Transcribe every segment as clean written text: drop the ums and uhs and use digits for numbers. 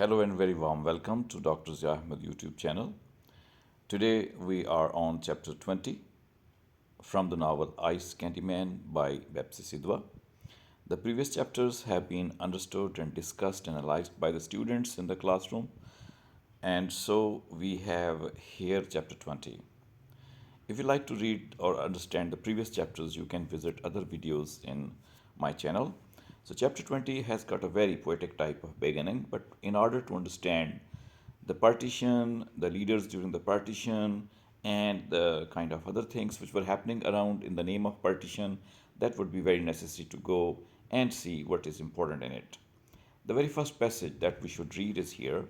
Hello and very warm welcome to Dr. Ahmed YouTube channel. Today we are on chapter 20 from the novel Ice Candyman by Sidhwa. The previous chapters have been understood and discussed and analyzed by the students in the classroom, and so we have here chapter 20. If you like to read or understand the previous chapters, you can visit other videos in my channel. So, chapter 20 has got a very poetic type of beginning, but in order to understand the partition, the leaders during the partition, and the kind of other things which were happening around in the name of partition, that would be very necessary to go and see what is important in it. The very first passage that we should read is here.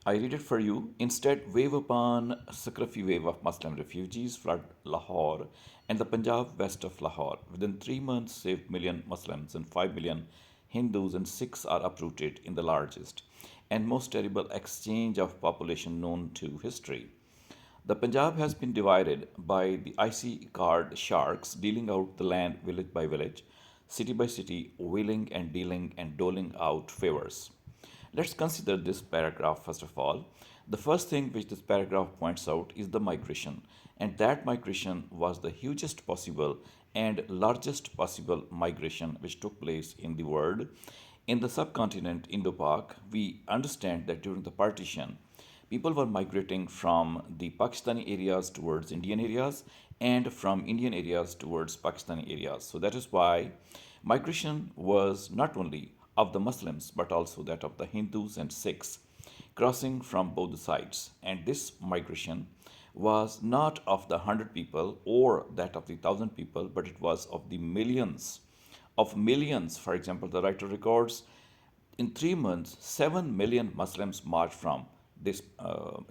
I read it for you. Instead, wave upon scruffy wave of Muslim refugees flood Lahore and the Punjab west of Lahore. Within 3 months, 7 million Muslims and 5 million Hindus and Sikhs are uprooted in the largest and most terrible exchange of population known to history. The Punjab has been divided by the icy card sharks, dealing out the land village by village, city by city, wheeling and dealing and doling out favors. Let's consider this paragraph first of all. The first thing which this paragraph points out is the migration, and that migration was the hugest possible and largest possible migration which took place in the world. In the subcontinent Indo-Pak, we understand that during the partition, people were migrating from the Pakistani areas towards Indian areas and from Indian areas towards Pakistani areas. So that is why migration was not only of the Muslims but also that of the Hindus and Sikhs crossing from both sides. And this migration was not of the 100 people or that of the 1,000 people, but it was of the millions of millions. For example, the writer records in 3 months, 7 million Muslims marched from this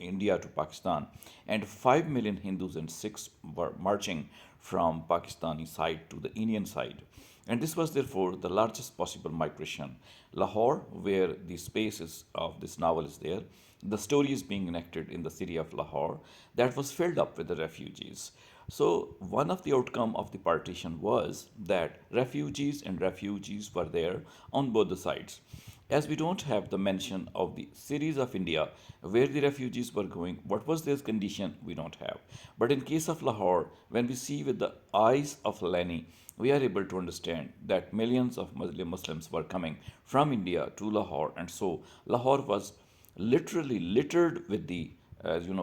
India to Pakistan, and 5 million Hindus and Sikhs were marching from Pakistani side to the Indian side. And this was therefore the largest possible migration. Lahore, where the space of this novel is there, the story is being enacted in the city of Lahore, that was filled up with the refugees. So one of the outcome of the partition was that refugees were there on both the sides. As we don't have the mention of the series of India where the refugees were going, what was their condition, we don't have. But in case of Lahore, when we see with the eyes of Leni, we are able to understand that millions of Muslims were coming from India to Lahore, and so Lahore was literally littered with the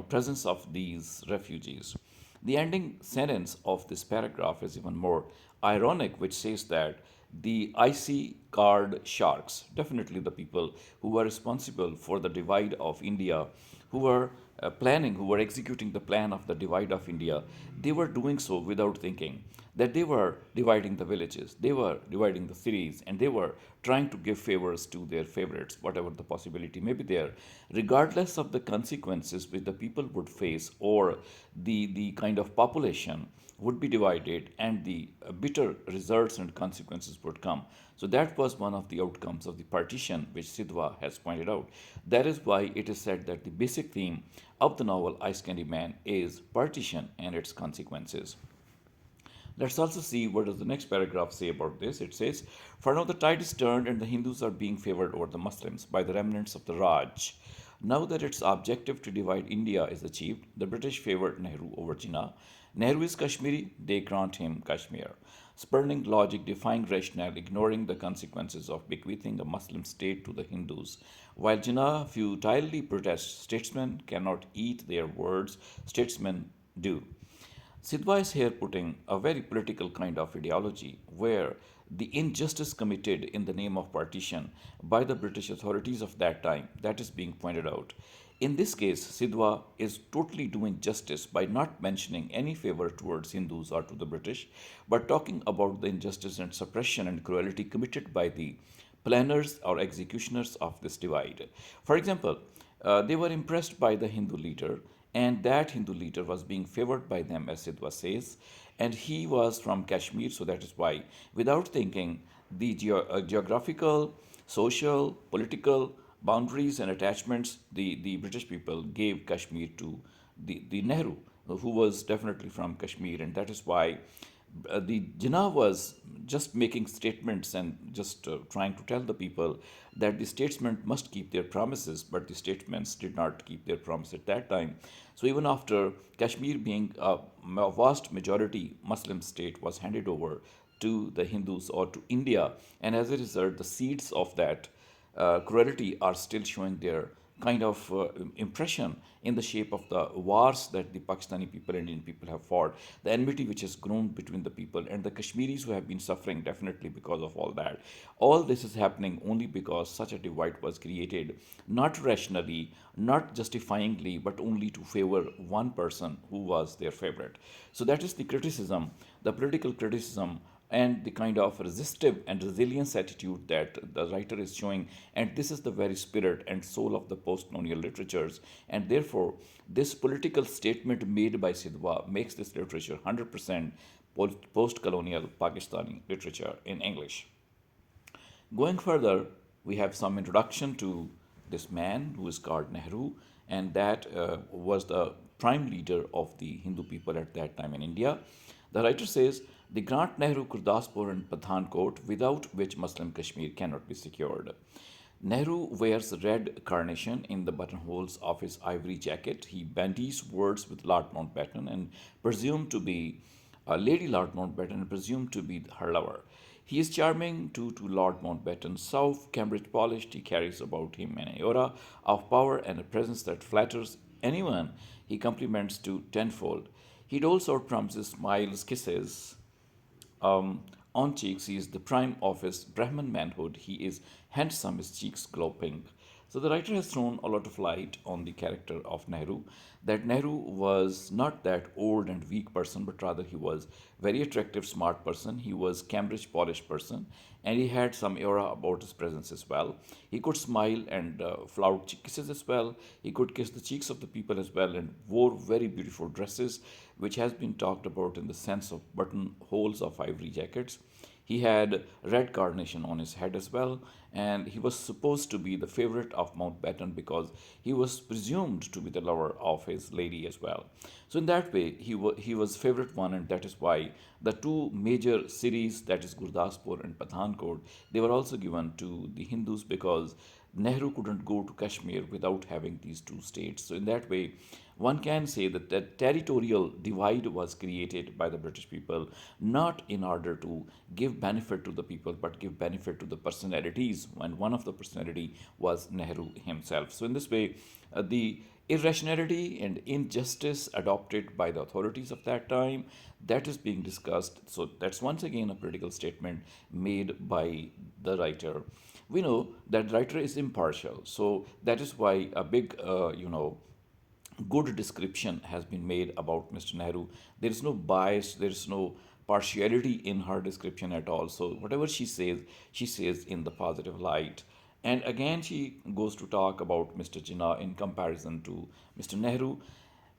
presence of these refugees. The ending sentence of this paragraph is even more ironic, which says that the icy card sharks, definitely the people who were responsible for the divide of India, who were who were executing the plan of the divide of India, they were doing so without thinking that they were dividing the villages, they were dividing the cities, and they were trying to give favors to their favorites, whatever the possibility may be there, regardless of the consequences which the people would face or the kind of population would be divided and the bitter results and consequences would come. So that was one of the outcomes of the partition which Sidhwa has pointed out. That is why it is said that the basic theme of the novel Ice Candy Man is partition and its consequences. Let's also see what does the next paragraph say about this. It says, "For now the tide is turned and the Hindus are being favored over the Muslims by the remnants of the Raj. Now that its objective to divide India is achieved, the British favored Nehru over Jinnah. Nehru is Kashmiri, they grant him Kashmir. Spurning logic, defying rationale, ignoring the consequences of bequeathing a Muslim state to the Hindus. While Jinnah futilely protests, statesmen cannot eat their words, statesmen do." Sidhwa is here putting a very political kind of ideology where the injustice committed in the name of partition by the British authorities of that time, that is being pointed out. In this case, Sidhwa is totally doing justice by not mentioning any favor towards Hindus or to the British, but talking about the injustice and suppression and cruelty committed by the planners or executioners of this divide. For example, they were impressed by the Hindu leader, and that Hindu leader was being favored by them, as Sidhwa says, and he was from Kashmir, so that is why, without thinking, the geographical, social, political boundaries and attachments, the British people gave Kashmir to the Nehru, who was definitely from Kashmir, and that is why The Jinnah was just making statements and just trying to tell the people that the statesmen must keep their promises, but the statesmen did not keep their promise at that time. So even after Kashmir being a vast majority Muslim state was handed over to the Hindus or to India, and as a result, the seeds of that cruelty are still showing their kind of impression in the shape of the wars that the Pakistani people and Indian people have fought, the enmity which has grown between the people, and the Kashmiris who have been suffering definitely because of all that. All this is happening only because such a divide was created, not rationally, not justifyingly, but only to favor one person who was their favorite. So that is the criticism, the political criticism and the kind of resistive and resilience attitude that the writer is showing. And this is the very spirit and soul of the post-colonial literatures. And therefore, this political statement made by Sidhwa makes this literature 100% post-colonial Pakistani literature in English. Going further, we have some introduction to this man who is called Nehru, and that was the prime leader of the Hindu people at that time in India. The writer says, the Grant Nehru, Gurdaspur, and Pathankot, without which Muslim Kashmir cannot be secured. Nehru wears red carnation in the buttonholes of his ivory jacket. He bandies words with Lord Mountbatten and presumed to be Lady Lord Mountbatten and presumed to be her lover. He is charming to Lord Mountbatten. South Cambridge polished, he carries about him an aura of power and a presence that flatters anyone he compliments to tenfold. He doles out promises, smiles, kisses, on cheeks. He is the prime of his Brahman manhood. He is handsome, his cheeks glow pink. So the writer has thrown a lot of light on the character of Nehru. That Nehru was not that old and weak person, but rather he was very attractive, smart person. He was Cambridge polished person, and he had some aura about his presence as well. He could smile and flout kisses as well. He could kiss the cheeks of the people as well, and wore very beautiful dresses, which has been talked about in the sense of buttonholes of ivory jackets. He had red carnation on his head as well, and he was supposed to be the favorite of Mountbatten because he was presumed to be the lover of his lady as well. So in that way, he was favorite one, and that is why the two major cities, that is Gurdaspur and Pathankot, they were also given to the Hindus because Nehru couldn't go to Kashmir without having these two states. So in that way, one can say that the territorial divide was created by the British people, not in order to give benefit to the people, but give benefit to the personalities. And one of the personality was Nehru himself. So in this way, the irrationality and injustice adopted by the authorities of that time, that is being discussed. So that's once again a political statement made by the writer. We know that writer is impartial, so that is why a big good description has been made about Mr. Nehru. There is no bias, there is no partiality in her description at all. So whatever she says in the positive light. And again, she goes to talk about Mr. Jinnah in comparison to Mr. Nehru.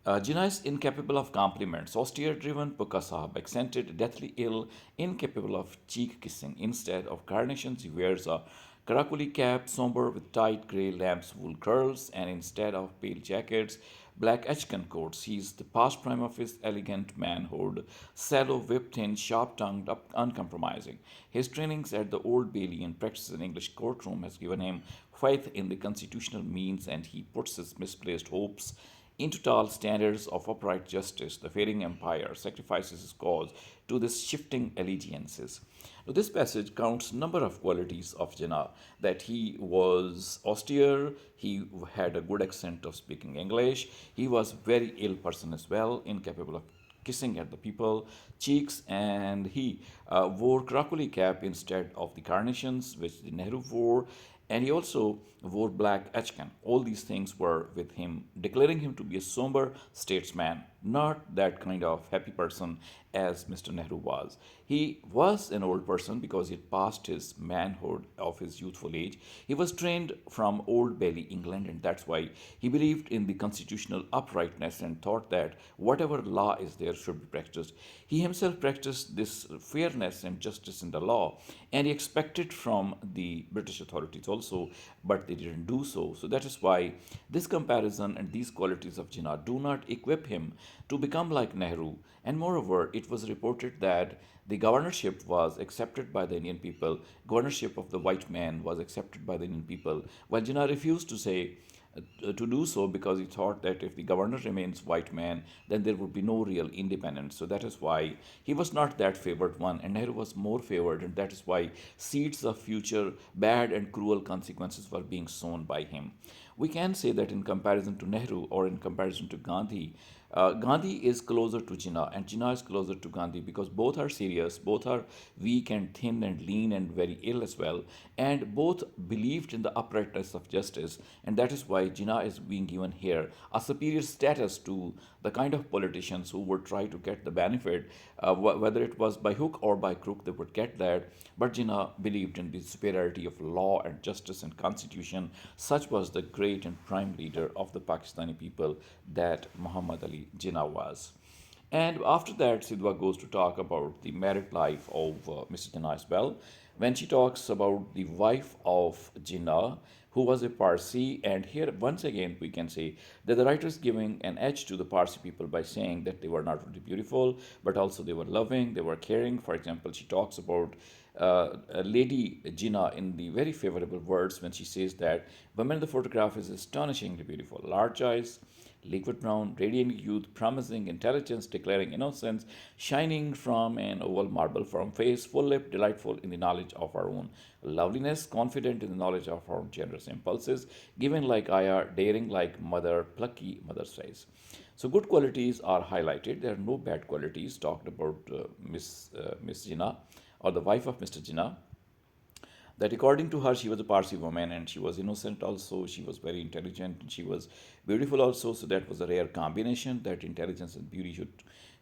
Jinnah is incapable of compliments, austere driven, puka sahab, accented, deathly ill, incapable of cheek kissing. Instead of carnations, he wears a Karakuli cap, somber with tight grey lamb's wool curls, and instead of pale jackets, black Ashcan coats. He is the past prime of his elegant manhood, sallow, whip-thin, sharp-tongued, uncompromising. His trainings at the Old Bailey and practice in English courtroom has given him faith in the constitutional means, and he puts his misplaced hopes into tall standards of upright justice. The failing empire sacrifices his cause to this shifting allegiances. Now, this passage counts number of qualities of Jinnah, that he was austere, he had a good accent of speaking English, he was very ill person as well, incapable of kissing at the people cheeks, and he wore Krakuli cap instead of the carnations which the Nehru wore, and he also wore black Achkan. All these things were with him, declaring him to be a somber statesman, not that kind of happy person as Mr. Nehru was. He was an old person because he had passed his manhood of his youthful age. He was trained from Old Bailey, England, and that's why he believed in the constitutional uprightness and thought that whatever law is there should be practiced. He himself practiced this fairness and justice in the law, and he expected from the British authorities also, but they didn't do so. So that is why this comparison and these qualities of Jinnah do not equip him to become like Nehru. And moreover, it was reported that the governorship was accepted by the Indian people, governorship of the white man was accepted by the Indian people, while Jinnah refused to say to do so because he thought that if the governor remains white man, then there would be no real independence. So that is why he was not that favored one, and Nehru was more favored, and that is why seeds of future bad and cruel consequences were being sown by him. We can say that in comparison to Nehru or in comparison to Gandhi, Gandhi is closer to Jinnah, and Jinnah is closer to Gandhi because both are serious, both are weak and thin and lean and very ill as well, and both believed in the uprightness of justice, and that is why Jinnah is being given here a superior status to the kind of politicians who would try to get the benefit, whether it was by hook or by crook, they would get that. But Jinnah believed in the superiority of law and justice and constitution. Such was the great and prime leader of the Pakistani people that Muhammad Ali Jinnah was. And after that, Sidhwa goes to talk about the married life of Mr. Jinnah as well. When she talks about the wife of Jinnah, who was a Parsi, and here once again we can say that the writer is giving an edge to the Parsi people by saying that they were not only beautiful, but also they were loving, they were caring. For example, she talks about Lady Jinnah in the very favorable words when she says that woman in the photograph is astonishingly beautiful, large eyes, liquid brown, radiant youth, promising intelligence, declaring innocence, shining from an oval marble form face, full lipped, delightful in the knowledge of our own loveliness, confident in the knowledge of our own generous impulses, given like Aya, daring like mother, plucky mother's face. So good qualities are highlighted. There are no bad qualities talked about Miss Jinnah or the wife of Mr. Jinnah, that according to her she was a Parsi woman and she was innocent also, she was very intelligent, and she was beautiful also. So that was a rare combination, that intelligence and beauty should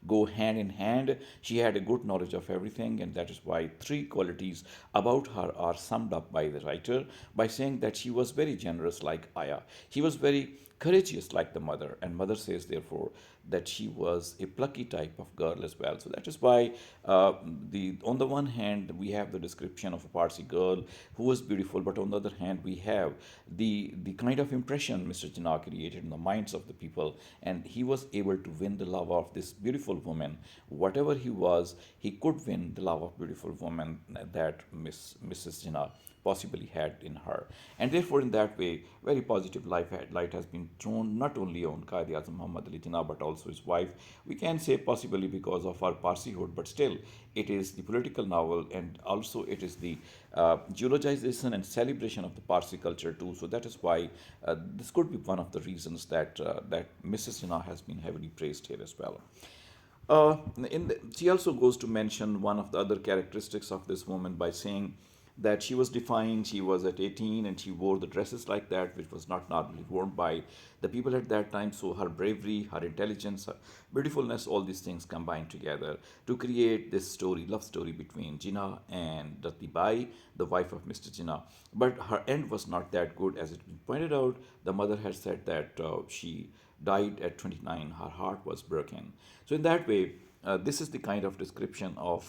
go hand in hand. She had a good knowledge of everything, and that is why three qualities about her are summed up by the writer by saying that she was very generous like Aya, she was very courageous like the mother, and mother says therefore that she was a plucky type of girl as well. So that is why the on the one hand we have the description of a Parsi girl who was beautiful, but on the other hand we have the kind of impression Mr. Jinnah created in the minds of the people, and he was able to win the love of this beautiful woman. Whatever he was, he could win the love of beautiful woman that Mrs. Jinnah possibly had in her. And therefore, in that way, very positive light has been thrown not only on Qaid Azam Muhammad Ali Jinnah but also his wife. We can say possibly because of our Parsihood, but still, it is the political novel, and also it is the geologization and celebration of the Parsi culture too. So that is why this could be one of the reasons that Mrs. Jinnah has been heavily praised here as well. She also goes to mention one of the other characteristics of this woman by saying that she was defying. She was at 18 and she wore the dresses like that, which was not normally worn by the people at that time. So her bravery, her intelligence, her beautifulness, all these things combined together to create this story, love story between Jinnah and Ruttie Bai, the wife of Mr. Jinnah. But her end was not that good, as it been pointed out. The mother had said that she died at 29, her heart was broken. So in that way, this is the kind of description of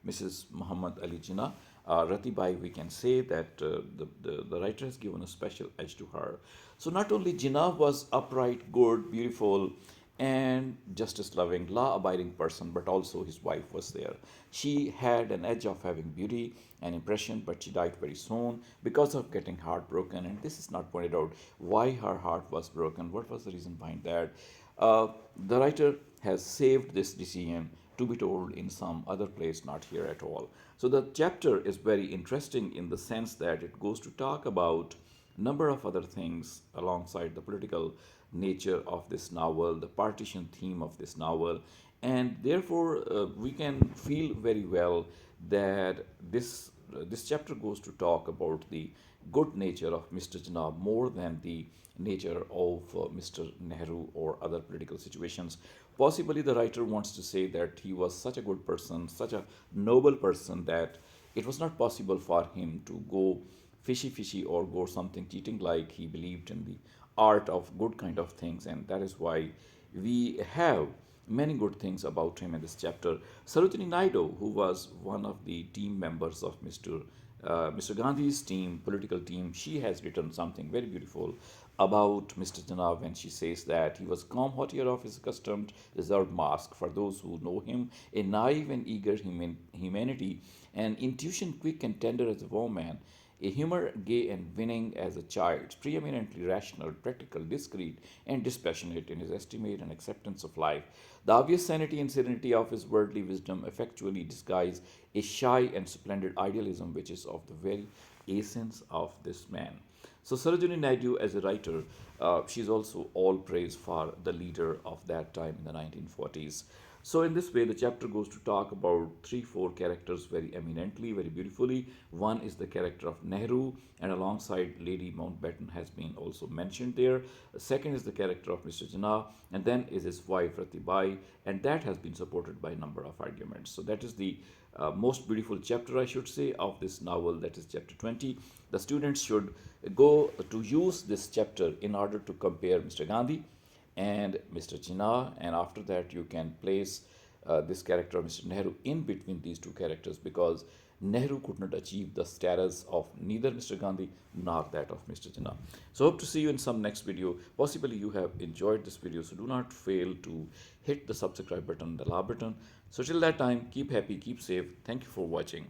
Mrs. Muhammad Ali Jinnah. Ruttie Bai, we can say that the writer has given a special edge to her. So not only Jinnah was upright, good, beautiful, and justice loving, law abiding person, but also his wife was there. She had an edge of having beauty and impression, but she died very soon because of getting heartbroken. And this is not pointed out why her heart was broken, what was the reason behind that. The writer has saved this decision to be told in some other place, not here at all. So the chapter is very interesting in the sense that it goes to talk about number of other things alongside the political nature of this novel, the partition theme of this novel, and therefore we can feel very well that this chapter goes to talk about the good nature of Mr. Jinnah more than the nature of Mr. Nehru or other political situations. Possibly the writer wants to say that he was such a good person, such a noble person, that it was not possible for him to go fishy or go something cheating, like he believed in the art of good kind of things, and that is why we have many good things about him in this chapter. Sarojini Naidu, who was one of the team members of Mr. Mr. Gandhi's team, political team, she has written something very beautiful about Mr. Jinnah when she says that he was calm, hauteur of his accustomed reserved mask for those who know him, a naive and eager humanity, an intuition quick and tender as a woman, a humor gay and winning as a child, preeminently rational, practical, discreet, and dispassionate in his estimate and acceptance of life. The obvious sanity and serenity of his worldly wisdom effectually disguise a shy and splendid idealism which is of the very essence of this man. So Sarojini Naidu, as a writer, she's also all praise for the leader of that time in the 1940s. So in this way, the chapter goes to talk about three, four characters very eminently, very beautifully. One is the character of Nehru, and alongside Lady Mountbatten has been also mentioned there. The second is the character of Mr. Jinnah, and then is his wife Ruttie Bai, and that has been supported by a number of arguments. So that is the most beautiful chapter, I should say, of this novel, that is chapter 20. The students should go to use this chapter in order to compare Mr. Gandhi and Mr. Jinnah, and after that you can place this character of Mr. Nehru in between these two characters, because Nehru could not achieve the status of neither Mr. Gandhi nor that of Mr. Jinnah. So hope to see you in some next video. Possibly you have enjoyed this video, so do not fail to hit the subscribe button, the la button. So till that time, keep happy, keep safe. Thank you for watching.